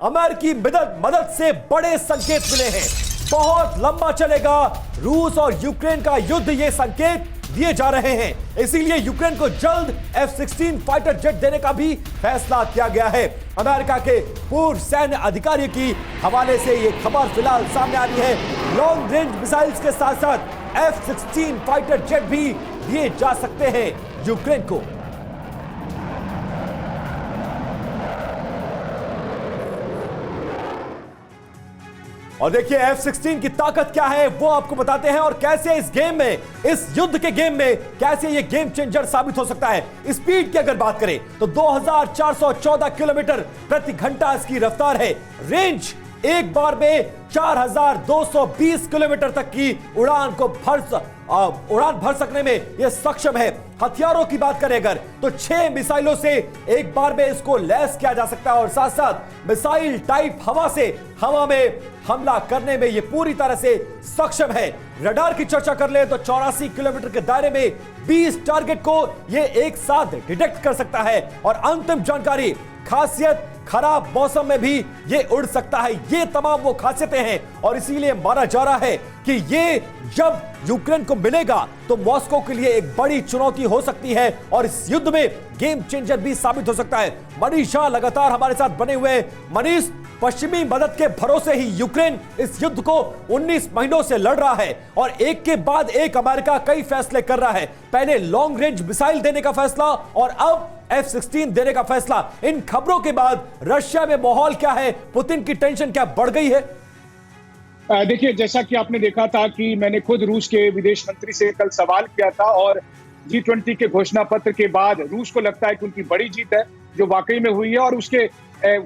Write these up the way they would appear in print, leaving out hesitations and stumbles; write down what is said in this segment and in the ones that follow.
अमेरिकी मदद से बड़े संकेत मिले हैं। बहुत लंबा चलेगा रूस और यूक्रेन का युद्ध, ये संकेत दिए जा रहे हैं। इसीलिए यूक्रेन को जल्द F-16 फाइटर जेट देने का भी फैसला किया गया है। अमेरिका के पूर्व सैन्य अधिकारी की हवाले से यह खबर फिलहाल सामने आ रही है। लॉन्ग रेंज मिसाइल्स के साथ साथ F-16 फाइटर जेट भी दिए जा सकते हैं यूक्रेन को। और देखिए F-16 की ताकत क्या है वो आपको बताते हैं, और कैसे इस गेम में, इस युद्ध के गेम में कैसे ये गेम चेंजर साबित हो सकता है। स्पीड की अगर बात करें तो 2414 किलोमीटर प्रति घंटा इसकी रफ्तार है। रेंज एक बार में 4220 किलोमीटर तक की उड़ान भर सकने में यह सक्षम है। हथियारों की बात करें अगर तो 6 मिसाइलों से एक बार में इसको लैस किया जा सकता है, और साथ साथ मिसाइल टाइप हवा में हमला करने में यह पूरी तरह से सक्षम है। रडार की चर्चा कर ले तो 84 किलोमीटर के दायरे में 20 टारगेट को यह एक साथ डिटेक्ट कर सकता है। और अंतिम जानकारी, खासियत खराब मौसम में भी ये उड़ सकता है। ये तमाम वो खासियतें हैं, और इसीलिए माना जा रहा है कि ये जब यूक्रेन को मिलेगा तो मॉस्को के लिए एक बड़ी चुनौती हो सकती है, और इस युद्ध में गेम चेंजर भी साबित हो सकता है। मनीष शाह लगातार हमारे साथ बने हुए। मनीष, पश्चिमी मदद के भरोसे ही यूक्रेन इस युद्ध को 19 महीनों से लड़ रहा है, और एक के बाद एक अमेरिका कई फैसले कर रहा है। पहले लॉन्ग रेंज मिसाइल देने का फैसला, और अब F-16 देने का फैसला। इन खबरों के बाद रशिया में माहौल क्या है? पुतिन की टेंशन क्या बढ़ गई है? देखिए, जैसा कि आपने देखा था कि मैंने खुद रूस के विदेश मंत्री से कल सवाल किया था, और G20 के घोषणा पत्र के बाद रूस को लगता है कि उनकी बड़ी जीत है जो वाकई में हुई है, और उसके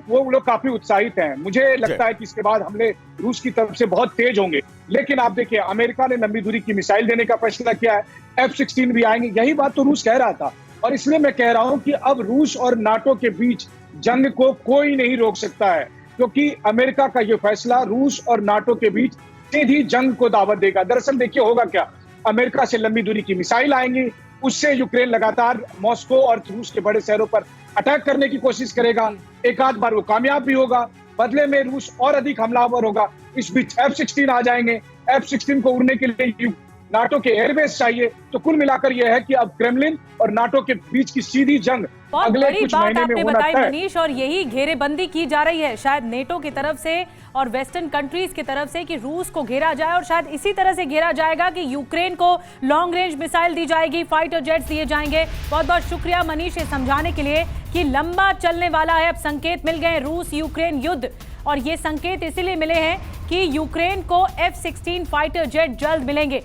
वो लोग काफी उत्साहित हैं। मुझे लगता है कि इसके बाद हमले रूस की तरफ से बहुत तेज होंगे। लेकिन आप देखिए, अमेरिका ने लंबी दूरी की मिसाइल देने का फैसला किया है, F-16 भी आएंगे। यही बात तो रूस कह रहा था, और इसलिए मैं कह रहा हूं कि अब रूस और नाटो के बीच जंग को कोई नहीं रोक सकता है, क्योंकि अमेरिका का यह फैसला रूस और नाटो के बीच सीधी जंग को दावत देगा। दरअसल देखिए होगा क्या, अमेरिका से लंबी दूरी की मिसाइल आएंगी, उससे यूक्रेन लगातार मॉस्को और रूस के बड़े शहरों पर अटैक करने की कोशिश करेगा। एक आध बार वो कामयाब भी होगा, बदले में रूस और अधिक हमलावर होगा। इस बीच F-16 आ जाएंगे। F-16 को उड़ने के लिए नाटो के एयरबेस चाहिए। तो कुल मिलाकर यह है कि अब क्रेमलिन और नाटो के बीच की सीधी जंग अगले कुछ महीने में होना तय है। मनीष, और यही घेरेबंदी की जा रही है शायद नेटो की तरफ से और वेस्टर्न कंट्रीज की तरफ से कि रूस को घेरा जाए, और शायद इसी तरह से घेरा जाएगा कि यूक्रेन को लॉन्ग रेंज मिसाइल दी जाएगी, फाइटर जेट्स दिए जाएंगे। बहुत बहुत शुक्रिया मनीष ये समझाने के लिए कि लंबा चलने वाला है। अब संकेत मिल गए रूस यूक्रेन युद्ध, और ये संकेत इसीलिए मिले हैं कि यूक्रेन को F-16 फाइटर जेट जल्द मिलेंगे।